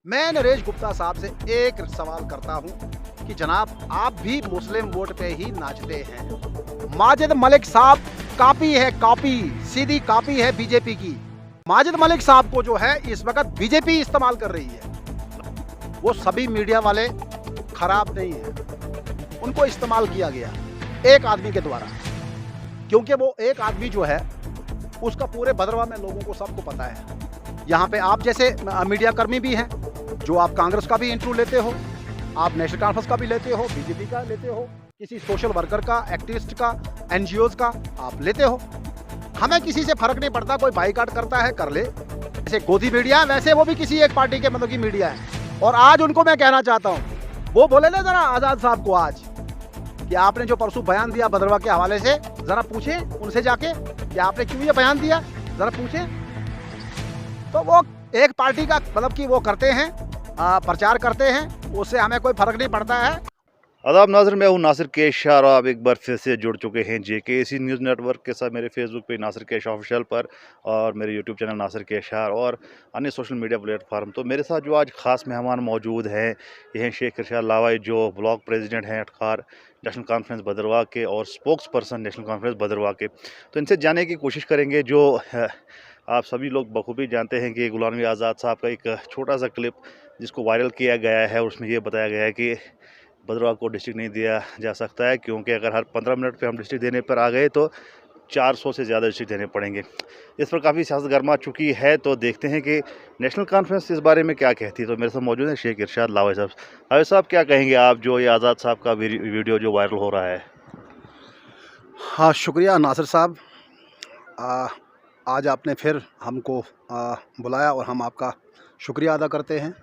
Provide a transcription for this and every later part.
मैं नरेश गुप्ता साहब से एक सवाल करता हूं कि जनाब आप भी मुस्लिम वोट पे ही नाचते हैं। माजिद मलिक साहब कॉपी है, कॉपी सीधी कॉपी है बीजेपी की। माजिद मलिक साहब को जो है इस वक्त बीजेपी इस्तेमाल कर रही है। वो सभी मीडिया वाले खराब नहीं है, उनको इस्तेमाल किया गया एक आदमी के द्वारा, क्योंकि वो एक आदमी जो है उसका पूरे भद्रवाह में लोगों को सबको पता है। यहाँ पे आप जैसे मीडिया कर्मी भी हैं जो आप कांग्रेस का भी इंटरव्यू लेते हो, आप नेशनल कॉन्फ्रेंस का भी लेते हो, बीजेपी का लेते हो, किसी सोशल वर्कर का, एक्टिविस्ट का, एनजीओज का आप लेते हो। हमें किसी से फर्क नहीं पड़ता, कोई बाईकाट करता है कर ले। जैसे गोदी मीडिया है वैसे वो भी किसी एक पार्टी के मतलब की मीडिया है। और आज उनको मैं कहना चाहता हूँ, वो बोले ना जरा आज़ाद साहब को आज कि आपने जो परसों बयान दिया भद्रवाह के हवाले से, जरा पूछें उनसे जाके कि आपने क्यों ये बयान दिया, जरा पूछें। तो वो एक पार्टी का मतलब कि वो करते हैं, प्रचार करते हैं, उससे हमें कोई फर्क नहीं पड़ता है। आदाब नाज़र, मैं हूँ नासिर कैश और आप एक बार फिर से जुड़ चुके हैं JKC न्यूज़ नेटवर्क के साथ मेरे फेसबुक पे नासिर कैश ऑफिशियल पर और मेरे यूट्यूब चैनल नासिर कैशार और अन्य सोशल मीडिया प्लेटफार्म। तो मेरे साथ जो आज ख़ास मेहमान मौजूद हैं ये हैं शेख इरशाद लावाई, जो ब्लॉक प्रेसिडेंट हैं अटखार नेशनल कॉन्फ्रेंस भद्रवाह के और spokesperson national conference Bhadarwah के। तो इनसे जानने की कोशिश करेंगे। जो आप सभी लोग बखूबी जानते हैं कि गुलाम नबी आज़ाद साहब का एक छोटा सा क्लिप जिसको वायरल किया गया है, उसमें ये बताया गया है कि भद्रवाह को डिस्ट्रिक्ट नहीं दिया जा सकता है, क्योंकि अगर हर 15 मिनट पे हम डिस्ट्रिक्ट देने पर आ गए तो 400 से ज़्यादा डिस्ट्रिक्ट देने पड़ेंगे। इस पर काफ़ी सियासत गर्मा चुकी है। तो देखते हैं कि नेशनल कॉन्फ्रेंस इस बारे में क्या कहती है। तो मेरे साथ मौजूद है शेख इरशाद लावाई साहब। लावाई साहब, क्या कहेंगे आप जो ये आज़ाद साहब का वीडियो जो वायरल हो रहा है? हाँ, शुक्रिया नासिर साहब। आज आपने फिर हमको बुलाया और हम आपका शुक्रिया अदा करते हैं।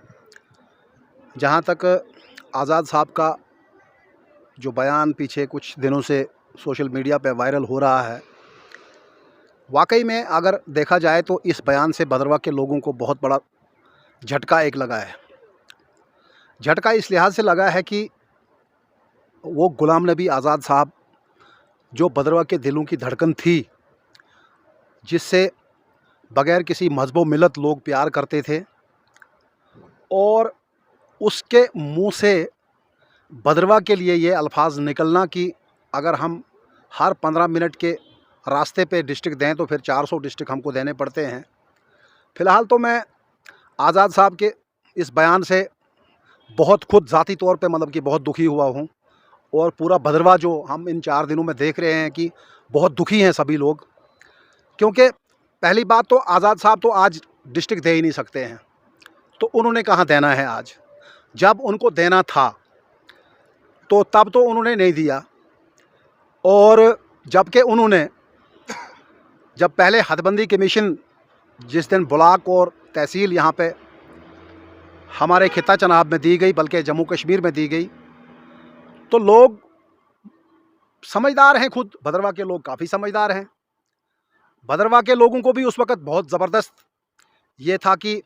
जहाँ तक आज़ाद साहब का जो बयान पीछे कुछ दिनों से सोशल मीडिया पे वायरल हो रहा है, वाकई में अगर देखा जाए तो इस बयान से भद्रवाह के लोगों को बहुत बड़ा झटका एक लगा है। झटका इस लिहाज से लगा है कि वो गुलाम नबी आज़ाद साहब जो भद्रवाह के दिलों की धड़कन थी, जिससे बग़ैर किसी मज़हब व मिलत लोग प्यार करते थे, और उसके मुंह से भद्रवाह के लिए ये अल्फाज निकलना कि अगर हम हर 15 मिनट के रास्ते पे डिस्ट्रिक्ट दें तो फिर 400 डिस्ट्रिक्ट हमको देने पड़ते हैं। फ़िलहाल तो मैं आज़ाद साहब के इस बयान से बहुत खुद ज़ाती तौर पे मतलब कि बहुत दुखी हुआ हूँ। और पूरा भद्रवाह जो हम इन 4 दिनों में देख रहे हैं कि बहुत दुखी हैं सभी लोग, क्योंकि पहली बात तो आज़ाद साहब तो आज डिस्ट्रिक्ट दे ही नहीं सकते हैं। तो उन्होंने कहाँ देना है आज? जब उनको देना था तो तब तो उन्होंने नहीं दिया। और जबकि उन्होंने जब पहले हदबंदी कमीशन जिस दिन ब्लॉक और तहसील यहाँ पे हमारे खिता चनाब में दी गई, बल्कि जम्मू कश्मीर में दी गई, तो लोग समझदार हैं, खुद भद्रवाह के लोग काफ़ी समझदार हैं। भद्रवाह के लोगों को भी उस वक़्त बहुत ज़बरदस्त ये था कि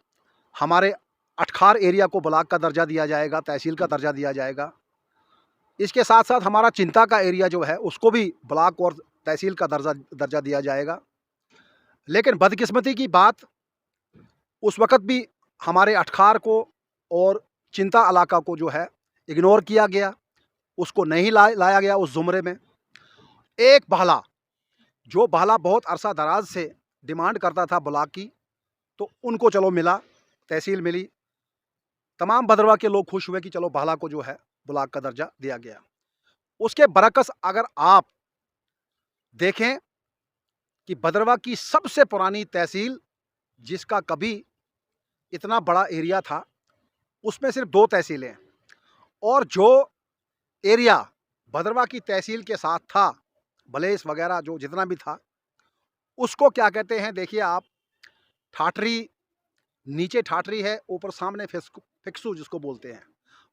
हमारे अटखार एरिया को ब्लॉक का दर्जा दिया जाएगा, तहसील का दर्जा दिया जाएगा। इसके साथ साथ हमारा चिंता का एरिया जो है उसको भी ब्लॉक और तहसील का दर्जा दिया जाएगा। लेकिन बदकिस्मती की बात, उस वक़्त भी हमारे अटखार को और चिंता इलाका को जो है इग्नोर किया गया, उसको नहीं लाया गया उस ज़ुमरे में। एक बहला जो बहला बहुत अरसा दराज से डिमांड करता था ब्लॉक की, तो उनको चलो मिला, तहसील मिली। तमाम भद्रवाह के लोग खुश हुए कि चलो बहला को जो है ब्लॉक का दर्जा दिया गया। उसके बरक्स अगर आप देखें कि भद्रवाह की सबसे पुरानी तहसील, जिसका कभी इतना बड़ा एरिया था, उसमें सिर्फ 2 तहसीलें हैं। और जो एरिया भद्रवाह की तहसील के साथ था, भलेस वगैरह जो जितना भी था, उसको क्या कहते हैं देखिए आप, ठाठरी, नीचे ठाठरी है, ऊपर सामने फिक्सू जिसको बोलते हैं,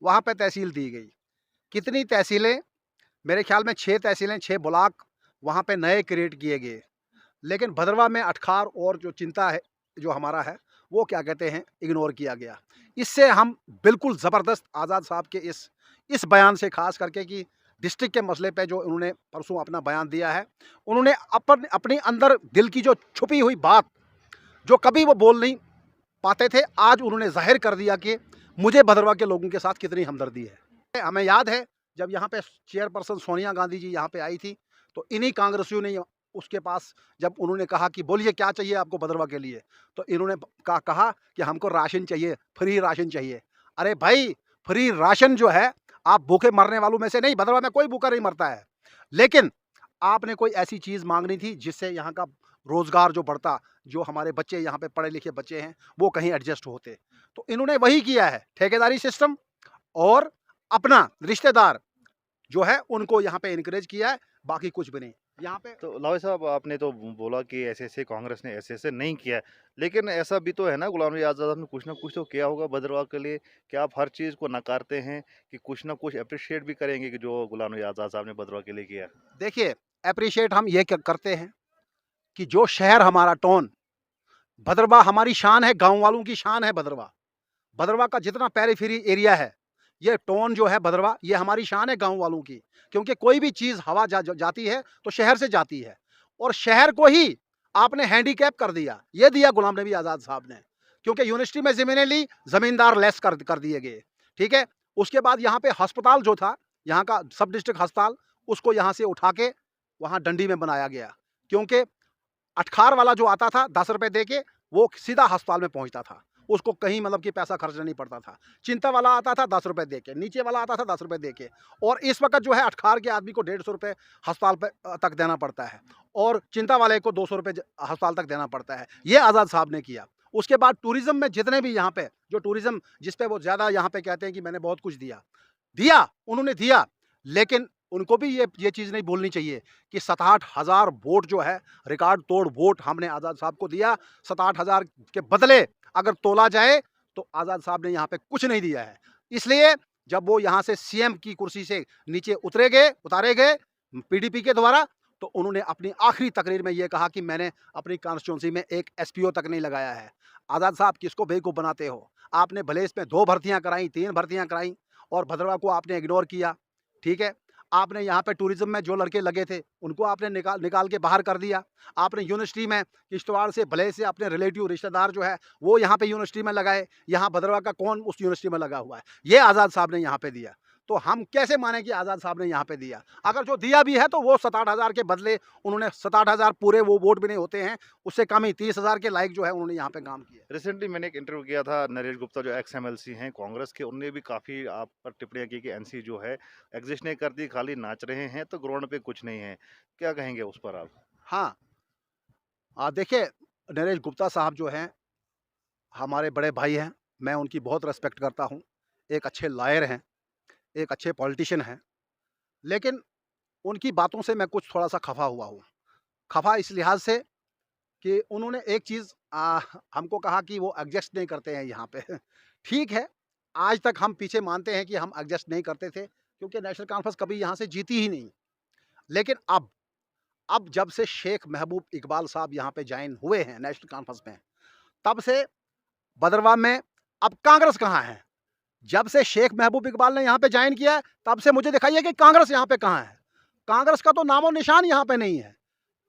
वहाँ पे तहसील दी गई। कितनी तहसीलें? मेरे ख्याल में 6 तहसीलें, 6 ब्लॉक वहाँ पे नए क्रिएट किए गए। लेकिन भद्रवाह में अटखार और जो चिंता है जो हमारा है, वो क्या कहते हैं इग्नोर किया गया। इससे हम बिल्कुल ज़बरदस्त आज़ाद साहब के इस बयान से, ख़ास करके कि डिस्ट्रिक्ट के मसले पे जो उन्होंने परसों अपना बयान दिया है, उन्होंने अपनी अंदर दिल की जो छुपी हुई बात जो कभी वो बोल नहीं पाते थे, आज उन्होंने ज़ाहिर कर दिया कि मुझे भद्रवाह के लोगों के साथ कितनी हमदर्दी है। हमें याद है जब यहाँ पे चेयरपर्सन सोनिया गांधी जी यहाँ पे आई थी, तो इन्हीं कांग्रेसियों ने उसके पास जब उन्होंने कहा कि बोलिए क्या चाहिए आपको भद्रवाह के लिए, तो इन्होंने कहा कि हमको राशन चाहिए, फ्री राशन चाहिए। अरे भाई, फ्री राशन जो है, आप भूखे मरने वालों में से नहीं, भद्रवाह में कोई भूखा नहीं मरता है, लेकिन आपने कोई ऐसी चीज़ मांगनी थी जिससे यहाँ का रोज़गार जो बढ़ता, जो हमारे बच्चे यहाँ पे पढ़े लिखे बच्चे हैं वो कहीं एडजस्ट होते। तो इन्होंने वही किया है, ठेकेदारी सिस्टम और अपना रिश्तेदार जो है उनको यहाँ पे इनकरेज किया है, बाकी कुछ भी नहीं यहाँ पे। तो लावे साहब, आपने तो बोला कि ऐसे-ऐसे कांग्रेस ने ऐसे-ऐसे नहीं किया है। लेकिन ऐसा भी तो है ना, गुलाम नबी आज़ाद ने कुछ ना कुछ तो किया होगा भद्रवाह के लिए। क्या आप हर चीज़ को नकारते हैं कि कुछ ना कुछ एप्रिशिएट भी करेंगे कि जो गुलाम नबी आज़ाद साहब ने भद्रवाह के लिए किया? देखिए, एप्रिशिएट हम ये करते हैं कि जो शहर हमारा टोन, भद्रवाह हमारी शान है, गाँव वालों की शान है भद्रवाह। भद्रवाह का जितना पेरीफेरी एरिया है, ये टोन जो है भद्रवाह, ये हमारी शान है गाँव वालों की। क्योंकि कोई भी चीज़ हवा जाती है तो शहर से जाती है, और शहर को ही आपने हैंडीकैप कर दिया, ये दिया गुलाम नबी आज़ाद साहब ने। क्योंकि यूनिवर्सिटी में ज़मीनें ली, ज़मींदार लेस कर दिए गए, ठीक है? उसके बाद यहाँ पे अस्पताल जो था, यहाँ का सब डिस्ट्रिक्ट अस्पताल, उसको यहाँ से उठा के वहाँ डंडी में बनाया गया। क्योंकि अटखार वाला जो आता था 10 रुपए दे के, वो सीधा अस्पताल में पहुँचता था। उसको कहीं मतलब कि पैसा खर्चना नहीं पड़ता था। चिंता वाला आता था 10 रुपए दे के, नीचे वाला आता था 10 रुपए दे के, और इस वक़्त जो है अटखार के आदमी को 150 रुपए अस्पताल पे तक देना पड़ता है, और चिंता वाले को 200 रुपए अस्पताल तक देना पड़ता है। ये आज़ाद साहब ने किया। उसके बाद टूरिज़्म में जितने भी यहाँ पे जो टूरिज़्म जिस पे वो ज़्यादा यहाँ पे कहते हैं कि मैंने बहुत कुछ दिया, उन्होंने दिया, लेकिन उनको भी ये चीज़ नहीं भूलनी चाहिए कि 67 हज़ार वोट जो है, रिकॉर्ड तोड़ वोट हमने आज़ाद साहब को दिया। 67 हज़ार के बदले अगर तोला जाए तो आज़ाद साहब ने यहाँ पे कुछ नहीं दिया है। इसलिए जब वो यहाँ से सीएम की कुर्सी से नीचे उतारे गए पीडीपी के द्वारा, तो उन्होंने अपनी आखिरी तकरीर में ये कहा कि मैंने अपनी कॉन्स्टिट्यूंसी में एक एसपीओ तक नहीं लगाया है। आज़ाद साहब, किसको बेवकूफ़ बनाते हो? आपने भले इसमें 2 भर्तियाँ कराई, 3 भर्तियाँ कराई, और भद्रवाह को आपने इग्नोर किया, ठीक है? आपने यहाँ पे टूरिज़्म में जो लड़के लगे थे, उनको आपने निकाल के बाहर कर दिया। आपने यूनिवर्सिटी में किश्तवाड़ से भले से अपने रिलेटिव रिश्तेदार जो है, वो यहाँ पे यूनिवर्सिटी में लगाए। यहाँ भद्रवाह का कौन उस यूनिवर्सिटी में लगा हुआ है? ये आज़ाद साहब ने यहाँ पे दिया। तो हम कैसे माने कि आज़ाद साहब ने यहाँ पे दिया? अगर जो दिया भी है तो वो 67 हज़ार के बदले उन्होंने 67 हज़ार पूरे वो वोट भी नहीं होते हैं, उससे कम ही 30 हज़ार के लायक जो है उन्होंने यहाँ पे काम किया। रिसेंटली मैंने एक इंटरव्यू किया था, नरेश गुप्ता जो एक्स एमएलसी हैं कांग्रेस के, उन्होंने भी काफ़ी आप पर टिप्पणियाँ की कि एनसी जो है एग्जिस्ट नहीं करती, खाली नाच रहे हैं, तो ग्राउंड पे कुछ नहीं है। क्या कहेंगे उस पर आप? हाँ, देखिए, नरेश गुप्ता साहब जो हैं, हमारे बड़े भाई हैं, मैं उनकी बहुत रिस्पेक्ट करता हूँ। एक अच्छे लॉयर हैं, एक अच्छे पॉलिटिशियन हैं, लेकिन उनकी बातों से मैं कुछ थोड़ा-सा खफ़ा हुआ हूँ। खफ़ा इस लिहाज़ से कि उन्होंने एक चीज़ हमको कहा कि वो एडजस्ट नहीं करते हैं यहाँ पे। ठीक है, आज तक हम पीछे मानते हैं कि हम एडजस्ट नहीं करते थे, क्योंकि नेशनल कॉन्फ्रेंस कभी यहाँ से जीती ही नहीं। लेकिन अब जब से शेख महबूब इकबाल साहब यहाँ पे जॉइन हुए हैं नेशनल कॉन्फ्रेंस में, तब से भद्रवाह में अब कांग्रेस कहाँ है? जब से शेख महबूब इकबाल ने यहाँ पे जॉइन किया है, तब से मुझे दिखाइए कि कांग्रेस यहाँ पे कहाँ है? कांग्रेस का तो नामो-निशान यहाँ पे नहीं है।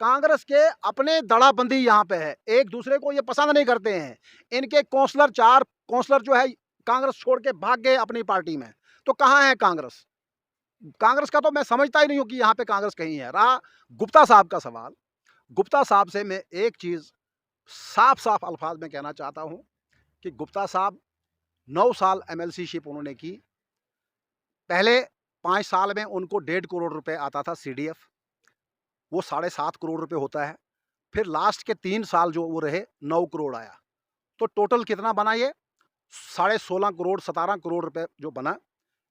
कांग्रेस के अपने दड़ाबंदी यहाँ पे है, एक दूसरे को ये पसंद नहीं करते हैं। इनके काउंसलर 4 काउंसलर जो है कांग्रेस छोड़ के भाग गए अपनी पार्टी में। तो कहाँ है कांग्रेस? कांग्रेस का तो मैं समझता ही नहीं हूँ कि यहाँ पे कांग्रेस कहीं है। रहा गुप्ता साहब का सवाल, गुप्ता साहब से मैं एक चीज़ साफ-साफ अल्फाज में कहना चाहता हूँ कि गुप्ता साहब 9 साल एमएलसी-शिप उन्होंने की। पहले 5 साल में उनको 1.5 करोड़ रुपए आता था सीडीएफ, वो 7.5 करोड़ रुपए होता है। फिर लास्ट के 3 साल जो वो रहे, 9 करोड़ आया। तो टोटल कितना बना ये? 16.5 करोड़, 17 करोड़ रुपए जो बना।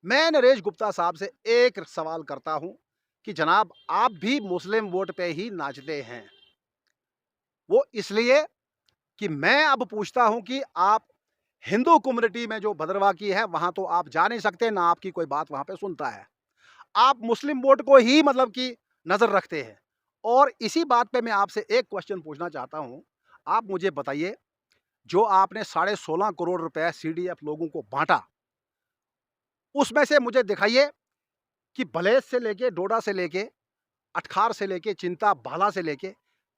मैं नरेश गुप्ता साहब से एक सवाल करता हूँ कि जनाब, आप भी मुस्लिम वोट पे ही नाचते हैं। वो इसलिए कि मैं अब पूछता हूँ कि आप हिंदू कम्युनिटी में जो भद्रवाह की है, वहाँ तो आप जा नहीं सकते, ना आपकी कोई बात वहाँ पे सुनता है। आप मुस्लिम वोट को ही मतलब कि नज़र रखते हैं। और इसी बात पे मैं आपसे एक क्वेश्चन पूछना चाहता हूँ। आप मुझे बताइए, जो आपने 16.5 करोड़ रुपए सीडीएफ लोगों को बाँटा, उसमें से मुझे दिखाइए कि भलेस से लेके, डोडा से लेके, अटखार से लेके, चिंता, भाला से लेके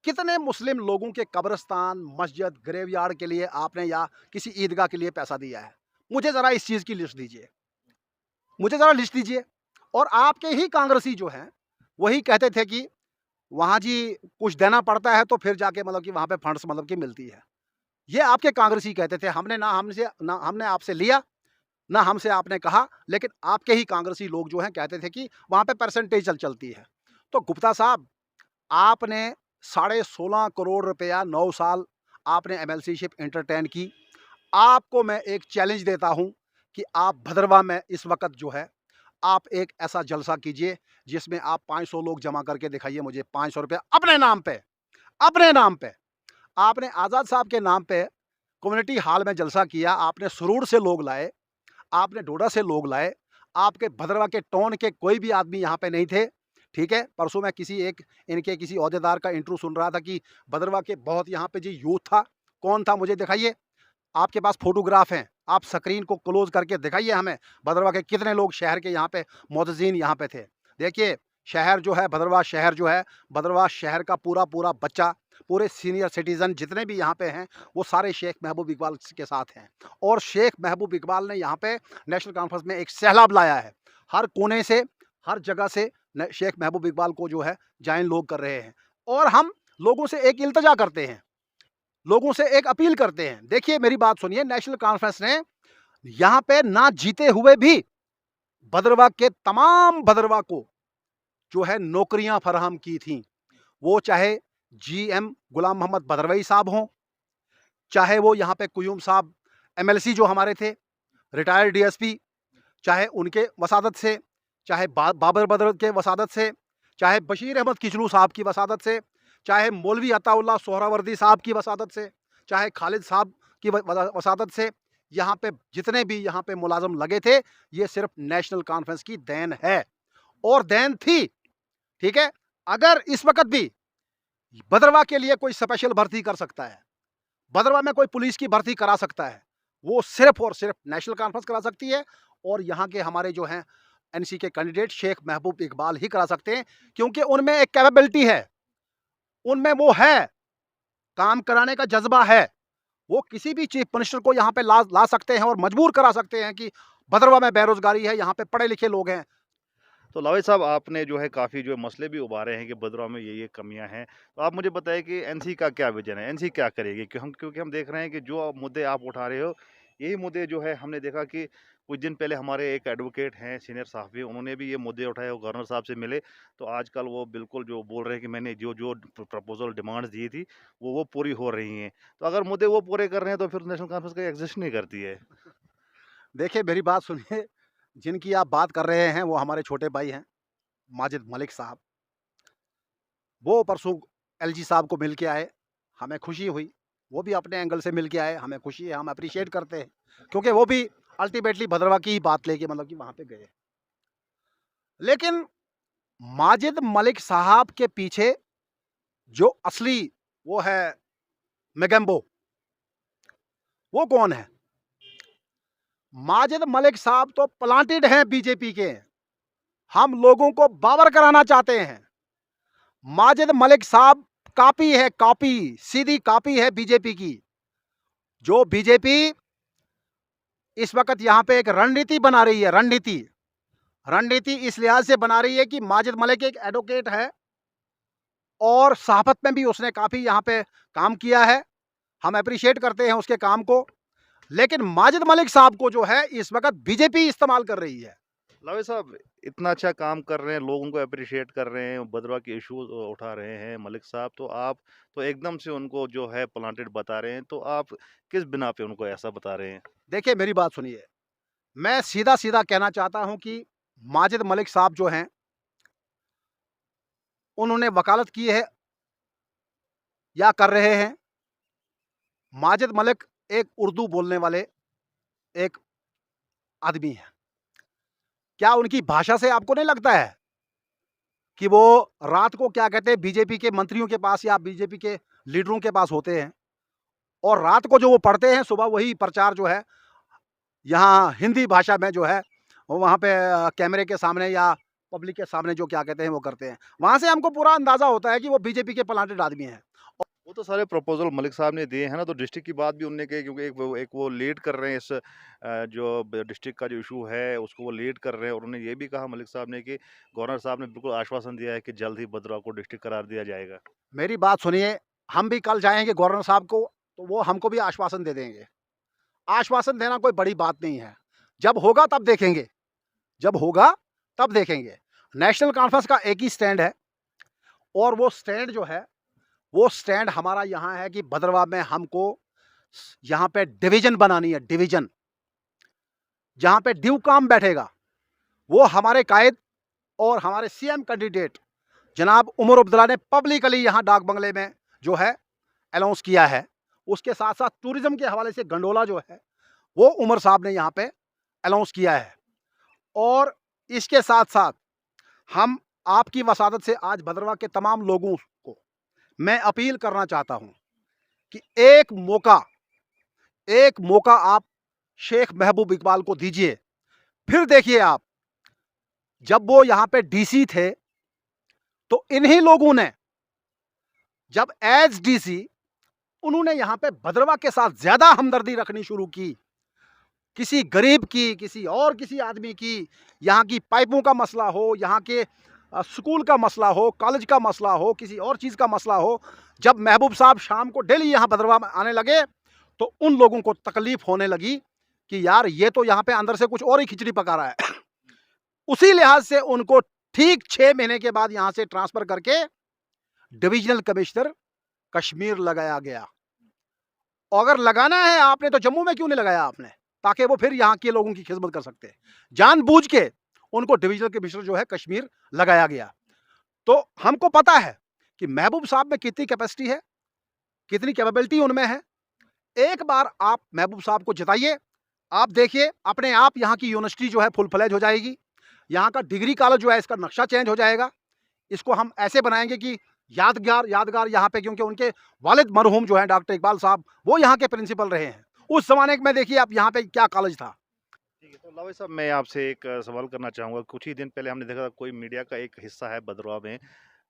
कितने मुस्लिम लोगों के कब्रिस्तान, मस्जिद, ग्रेवयार्ड के लिए आपने या किसी ईदगाह के लिए पैसा दिया है? मुझे ज़रा इस चीज़ की लिस्ट दीजिए, मुझे ज़रा लिस्ट दीजिए। और आपके ही कांग्रेसी जो हैं, वही कहते थे कि वहाँ जी कुछ देना पड़ता है तो फिर जाके मतलब कि वहाँ पे फंड्स मतलब कि मिलती है। ये आपके कांग्रेसी कहते थे, ना हमने आपसे लिया, ना हमसे आपने कहा, लेकिन आपके ही कांग्रेसी लोग जो हैं कहते थे कि वहाँ पे परसेंटेज चलती है। तो गुप्ता साहब, आपने साढ़े 16 करोड़ रुपया 9 साल आपने एमएलसी-शिप एंटरटेन की। आपको मैं एक चैलेंज देता हूँ कि आप भदरवा में इस वक़्त जो है, आप एक ऐसा जलसा कीजिए जिसमें आप 500 लोग जमा करके दिखाइए मुझे, ₹500 अपने नाम पे, अपने नाम पे। आपने आज़ाद साहब के नाम पे कम्युनिटी हॉल में जलसा किया, आपने सुरूर से लोग लाए, आपने डोडा से लोग लाए, आपके भदरवा के टोन के कोई भी आदमी यहाँ पे नहीं थे, ठीक है? परसों मैं इनके किसी ओहदेदार का इंटरव्यू सुन रहा था कि भदरवा के बहुत यहाँ पे जी यूथ था। कौन था मुझे दिखाइए, आपके पास फ़ोटोग्राफ हैं, आप स्क्रीन को क्लोज़ करके दिखाइए हमें, भदरवा के कितने लोग शहर के यहाँ पे मोअज़्ज़ीन यहाँ पे थे। देखिए, शहर जो है भदरवा शहर जो है, भदरवा शहर का पूरा बच्चा, पूरे सीनियर सिटीज़न जितने भी यहाँ पे हैं, वो सारे शेख महबूब इकबाल के साथ हैं। और शेख महबूब इकबाल ने यहाँ पे नेशनल कॉन्फ्रेंस में एक सैलाब लाया है। हर कोने से, हर जगह से न शेख महबूब इकबाल को जो है जॉइन लोग कर रहे हैं। और हम लोगों से एक इल्तिजा करते हैं, लोगों से एक अपील करते हैं। देखिए मेरी बात सुनिए, नेशनल कॉन्फ्रेंस ने यहाँ पे ना जीते हुए भी भदरवा के तमाम भदरवा को जो है नौकरियां फराहम की थी। वो चाहे जीएम गुलाम मोहम्मद भदरवई साहब हों, चाहे वो यहाँ पे कुयूम साहब एमएलसी जो हमारे थे, रिटायर्ड डीएसपी, चाहे उनके वसादत से, चाहे बाबर बदर के वसादत से, चाहे बशीर अहमद किचलू साहब की वसादत से, चाहे मौलवी अताउल्लाह सोहरावर्दी साहब की वसादत से, चाहे खालिद साहब की वसादत से, यहाँ पे जितने भी यहाँ पे मुलाजम लगे थे, ये सिर्फ नेशनल कॉन्फ्रेंस की देन है और देन थी, ठीक है? अगर इस वक़्त भी भदरवा के लिए कोई स्पेशल भर्ती कर सकता है, भदरवा में कोई पुलिस की भर्ती करा सकता है, वो सिर्फ और सिर्फ नेशनल कॉन्फ्रेंस करा सकती है। और यहाँ के हमारे जो हैं एनसी के कैंडिडेट शेख महबूब इकबाल ही करा सकते हैं, क्योंकि उनमें एक कैपेबिलिटी है, उनमें वो है, काम कराने का जज्बा है। वो किसी भी चीफ मिनिस्टर को यहाँ पे ला सकते हैं और मजबूर करा सकते हैं कि भदरवा में बेरोजगारी है, यहाँ पे पढ़े लिखे लोग हैं। तो लावेद साहब, आपने जो है काफ़ी जो मसले भी उभारे हैं कि भदरवा में ये कमियां हैं। तो आप मुझे बताइए कि एनसी का क्या विजन है? एनसी क्या करेगी? क्योंकि हम देख रहे हैं कि जो मुद्दे आप उठा रहे हो, यही मुद्दे जो है हमने देखा कि कुछ दिन पहले हमारे एक एडवोकेट हैं, सीनियर सहाफ़ी, उन्होंने भी ये मुद्दे उठाए, वो गवर्नर साहब से मिले। तो आजकल वो बिल्कुल जो बोल रहे हैं कि मैंने जो प्रपोज़ल डिमांड्स दी थी, वो पूरी हो रही हैं। तो अगर मुद्दे वो पूरे कर रहे हैं, तो फिर नेशनल कॉन्फ्रेंस का एग्ज़िस्ट नहीं करती है। देखिए मेरी बात सुनिए, जिनकी आप बात कर रहे हैं वो हमारे छोटे भाई हैं, माजिद मलिक साहब। वो परसों एलजी साहब को मिल के आए, हमें खुशी हुई। वो भी अपने एंगल से मिल के आए, हमें खुशी है, हम एप्रिशिएट करते हैं, क्योंकि वो भी अल्टीमेटली भदरवा की ही बात लेके मतलब कि वहाँ पे गए। लेकिन माजिद मलिक साहब के पीछे जो असली वो है मेगेम्बो, वो कौन है? माजिद मलिक साहब तो प्लांटेड हैं बीजेपी के। हम लोगों को बावर कराना चाहते हैं। माजिद मलिक साहब कॉपी है, कॉपी, सीधी कॉपी है बीजेपी की। जो बीजेपी इस वक्त यहाँ पे एक रणनीति बना रही है, रणनीति इस लिहाज से बना रही है कि माजिद मलिक एक एडवोकेट है और सहाफत में भी उसने काफ़ी यहाँ पे काम किया है। हम एप्रिशिएट करते हैं उसके काम को। लेकिन माजिद मलिक साहब को जो है इस वक्त बीजेपी इस्तेमाल कर रही है। लावेद साहब, इतना अच्छा काम कर रहे हैं, लोगों को एप्रिशिएट कर रहे हैं, भदरवा के इश्यूज उठा रहे हैं मलिक साहब, तो आप तो एकदम से उनको जो है प्लांटेड बता रहे हैं, तो आप किस बिना पे उनको ऐसा बता रहे हैं? देखिए मेरी बात सुनिए, मैं सीधा-सीधा कहना चाहता हूं कि माजिद मलिक साहब जो हैं, उन्होंने वकालत की है या कर रहे हैं। माजिद मलिक एक उर्दू बोलने वाले एक आदमी हैं। क्या उनकी भाषा से आपको नहीं लगता है कि वो रात को क्या कहते हैं बीजेपी के मंत्रियों के पास या बीजेपी के लीडरों के पास होते हैं और रात को जो वो पढ़ते हैं, सुबह वही प्रचार जो है यहाँ हिंदी भाषा में जो है वो वहाँ पे कैमरे के सामने या पब्लिक के सामने जो क्या कहते हैं वो करते हैं। वहाँ से हमको पूरा अंदाज़ा होता है कि वो बीजेपी के प्लांटेड आदमी हैं। वो तो सारे प्रपोजल मलिक साहब ने दिए हैं ना, तो डिस्ट्रिक्ट की बात भी उनने की, क्योंकि एक वो लीड कर रहे हैं इस जो डिस्ट्रिक्ट का जो इशू है उसको वो लीड कर रहे हैं। और उन्होंने ये भी कहा मलिक साहब ने कि गवर्नर साहब ने बिल्कुल आश्वासन दिया है कि जल्द ही भद्रवाह को डिस्ट्रिक्ट करार दिया जाएगा। मेरी बात सुनिए, हम भी कल जाएँगे गवर्नर साहब को, तो वो हमको भी आश्वासन दे देंगे। आश्वासन देना कोई बड़ी बात नहीं है। जब होगा तब देखेंगे, जब होगा तब देखेंगे। नेशनल कॉन्फ्रेंस का एक ही स्टैंड है और वो स्टैंड जो है, वो स्टैंड हमारा यहाँ है कि भद्रवाह में हमको यहाँ पे डिवीज़न बनानी है, डिवीज़न। जहाँ पे ड्यू काम बैठेगा, वो हमारे कायद और हमारे सीएम कैंडिडेट जनाब उमर अब्दुल्ला ने पब्लिकली यहाँ डाक बंगले में जो है अनाउंस किया है। उसके साथ-साथ टूरिज़्म के हवाले से गंडोला जो है, वो उमर साहब ने यहाँ पे अनाउंस किया है। और इसके साथ-साथ हम आपकी वसादत से आज भद्रवाह के तमाम लोगों को मैं अपील करना चाहता हूँ कि एक मौका आप शेख महबूब इकबाल को दीजिए। फिर देखिए आप, जब वो यहाँ पे डीसी थे, तो इन्हीं लोगों ने जब एज डीसी उन्होंने यहाँ पे भद्रवाह के साथ ज़्यादा हमदर्दी रखनी शुरू की। किसी गरीब की, किसी आदमी की, यहाँ की पाइपों का मसला हो, यहाँ के स्कूल का मसला हो, कॉलेज का मसला हो, किसी और चीज़ का मसला हो, जब महबूब साहब शाम को डेली यहाँ भद्रवाह में आने लगे, तो उन लोगों को तकलीफ़ होने लगी कि यार ये तो यहाँ पे अंदर से कुछ और ही खिचड़ी पका रहा है। उसी लिहाज से उनको ठीक 6 महीने के बाद यहाँ से ट्रांसफ़र करके डिविजनल कमिश्नर कश्मीर लगाया गया। अगर लगाना है आपने तो जम्मू में क्यों नहीं लगाया आपने, ताकि वो फिर यहाँ के लोगों की खिदमत कर सकते हैं। जानबूझ के उनको डिविजनल कमिश्नर जो है कश्मीर लगाया गया। तो हमको पता है कि महबूब साहब में कितनी कैपेसिटी है, कितनी कैपेबिलिटी उनमें है। एक बार आप महबूब साहब को जिताइए, आप देखिए अपने आप यहाँ की यूनिवर्सिटी जो है फुल फ्लेज हो जाएगी। यहाँ का डिग्री कॉलेज जो है इसका नक्शा चेंज हो जाएगा। इसको हम ऐसे बनाएंगे कि यादगार यहाँ पे, क्योंकि उनके वालिद मरहूम जो है डॉक्टर इकबाल साहब, वो यहाँ के प्रिंसिपल रहे हैं। उस ज़माने में देखिए आप यहाँ पे क्या कॉलेज था। ठीक है, तो लावे साहब मैं आपसे एक सवाल करना चाहूँगा। कुछ ही दिन पहले हमने देखा कोई मीडिया का एक हिस्सा है भद्रवाह में,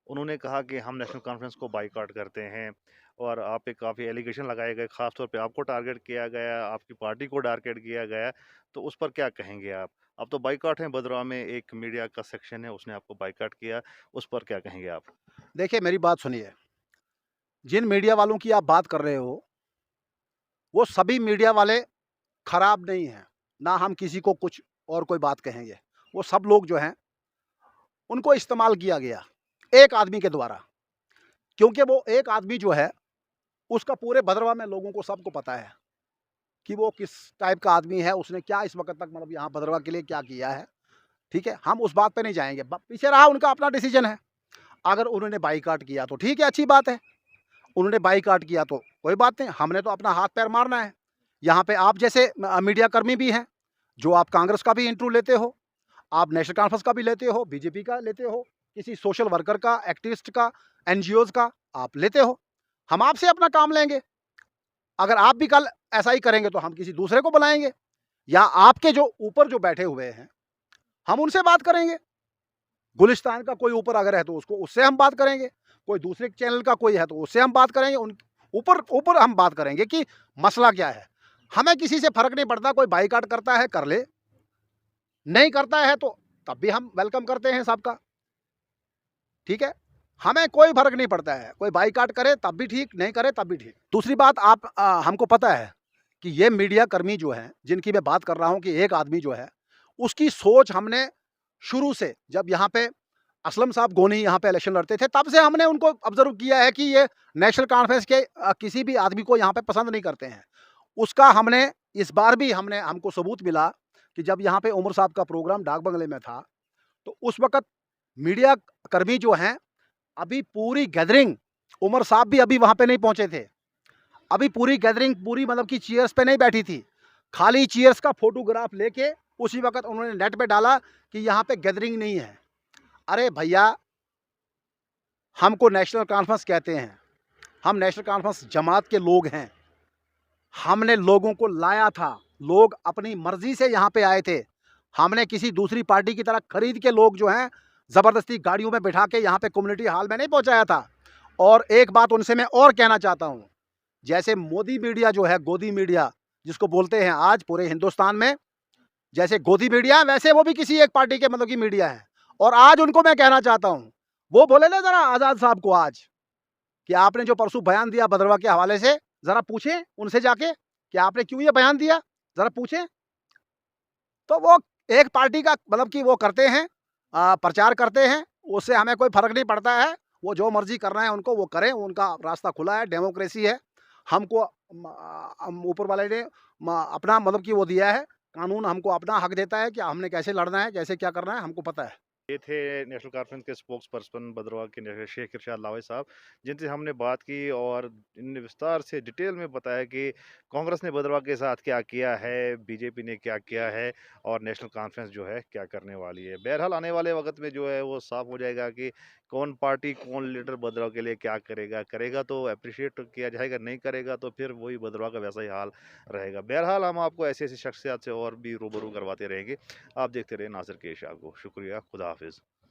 उन्होंने कहा कि हम नेशनल कॉन्फ्रेंस को बायकॉट करते हैं और आप पे काफ़ी एलिगेशन लगाए गए, ख़ास तौर पे आपको टारगेट किया गया, आपकी पार्टी को टारगेट किया गया, तो उस पर क्या कहेंगे आप? अब तो बायकॉट है, भद्रवाह में एक मीडिया का सेक्शन है, उसने आपको बायकॉट किया, उस पर क्या कहेंगे आप? देखिए मेरी बात सुनिए, जिन मीडिया वालों की आप बात कर रहे हो, वो सभी मीडिया वाले खराब नहीं हैं, ना हम किसी को कुछ और कोई बात कहेंगे। वो सब लोग जो हैं, उनको इस्तेमाल किया गया एक आदमी के द्वारा, क्योंकि वो एक आदमी जो है, उसका पूरे भद्रवाह में लोगों को सबको पता है कि वो किस टाइप का आदमी है, उसने क्या इस वक़्त तक मतलब यहाँ भद्रवाह के लिए क्या किया है, ठीक है? हम उस बात पे नहीं जाएँगे, ब पीछे रहा उनका अपना डिसीजन है। अगर उन्होंने बायकॉट किया तो ठीक है, अच्छी बात है। उन्होंने बायकॉट किया तो कोई बात नहीं, हमने तो अपना हाथ पैर मारना है। यहाँ पे आप जैसे मीडिया कर्मी भी हैं, जो आप कांग्रेस का भी इंटरव्यू लेते हो, आप नेशनल कॉन्फ्रेंस का भी लेते हो, बीजेपी का लेते हो, किसी सोशल वर्कर का, एक्टिविस्ट का, एनजीओज़ का आप लेते हो। हम आपसे अपना काम लेंगे। अगर आप भी कल ऐसा ही करेंगे तो हम किसी दूसरे को बुलाएँगे, या आपके जो ऊपर जो बैठे हुए हैं, हम उनसे बात करेंगे। गुलिस्तान का कोई ऊपर अगर है तो उससे हम बात करेंगे, कोई दूसरे चैनल का कोई है तो उससे हम बात करेंगे। उन ऊपर हम बात करेंगे कि मसला क्या है। हमें किसी से फ़र्क नहीं पड़ता, कोई बायकॉट करता है कर ले, नहीं करता है तो तब भी हम वेलकम करते हैं सबका, ठीक है? हमें कोई फ़र्क नहीं पड़ता है, कोई बायकॉट करे तब भी ठीक, नहीं करे तब भी ठीक। दूसरी बात, आप हमको पता है कि ये मीडिया कर्मी जो हैं, जिनकी मैं बात कर रहा हूँ, कि एक आदमी जो है, उसकी सोच हमने शुरू से, जब यहाँ पे असलम साहब गोनी यहाँ पे इलेक्शन लड़ते थे, तब से हमने उनको ऑब्ज़र्व किया है कि ये नेशनल कॉन्फ्रेंस के किसी भी आदमी को यहाँ पे पसंद नहीं करते हैं। उसका हमने इस बार भी हमको सबूत मिला कि जब यहाँ पे उमर साहब का प्रोग्राम डाक बंगले में था, तो उस वक़्त मीडिया कर्मी जो हैं, अभी पूरी गैदरिंग, उमर साहब भी अभी वहाँ पे नहीं पहुँचे थे। अभी पूरी गैदरिंग पूरी मतलब कि चेयर्स पे नहीं बैठी थी, खाली चेयर्स का फ़ोटोग्राफ लेके उसी वक़्त उन्होंने नेट पे डाला कि यहाँ पे गैदरिंग नहीं है। अरे भैया, हमको नेशनल कॉन्फ्रेंस कहते हैं, हम नेशनल कॉन्फ्रेंस जमात के लोग हैं। हमने लोगों को लाया था, लोग अपनी मर्ज़ी से यहाँ पे आए थे। हमने किसी दूसरी पार्टी की तरह खरीद के लोग जो हैं, ज़बरदस्ती गाड़ियों में बिठा के यहाँ पे कम्युनिटी हॉल में नहीं पहुँचाया था। और एक बात उनसे मैं और कहना चाहता हूँ, जैसे मोदी मीडिया जो है, गोदी मीडिया जिसको बोलते हैं आज पूरे हिंदुस्तान में, जैसे गोदी मीडिया है, वैसे वो भी किसी एक पार्टी के मतलब की मीडिया है। और आज उनको मैं कहना चाहता हूँ, वो बोले ना ज़रा आज़ाद साहब को आज, कि आपने जो परसों बयान दिया भद्रवा के हवाले से, ज़रा पूछें उनसे जाके कि आपने क्यों ये बयान दिया? ज़रा पूछें। तो वो एक पार्टी का मतलब कि वो करते हैं, प्रचार करते हैं, उससे हमें कोई फ़र्क नहीं पड़ता है। वो जो मर्ज़ी करना है उनको वो करें, उनका रास्ता खुला है, डेमोक्रेसी है। हमको ऊपर वाले ने अपना मतलब कि वो दिया है, कानून हमको अपना हक देता है कि हमने कैसे लड़ना है, कैसे क्या करना है, हमको पता है। ये थे नेशनल कॉन्फ्रेंस के स्पोक्स पर्सन भद्रवाह के शेख इरशाद लावे साहब, जिनसे हमने बात की और इनने विस्तार से डिटेल में बताया कि कांग्रेस ने भद्रवाह के साथ क्या किया है, बीजेपी ने क्या किया है और नेशनल कॉन्फ्रेंस जो है क्या करने वाली है। बहरहाल आने वाले वक्त में जो है वो साफ हो जाएगा कि कौन पार्टी कौन लीडर भद्रवाह के लिए क्या करेगा। करेगा तो अप्रिशिएट किया जाएगा, नहीं करेगा तो फिर वही भद्रवाह का वैसा ही हाल रहेगा। बहरहाल हम आपको ऐसी ऐसी शख्सियत से और भी रूबरू करवाते रहेंगे। आप देखते रहे नासिर के शाह को। शुक्रिया, खुदा हाफिज़।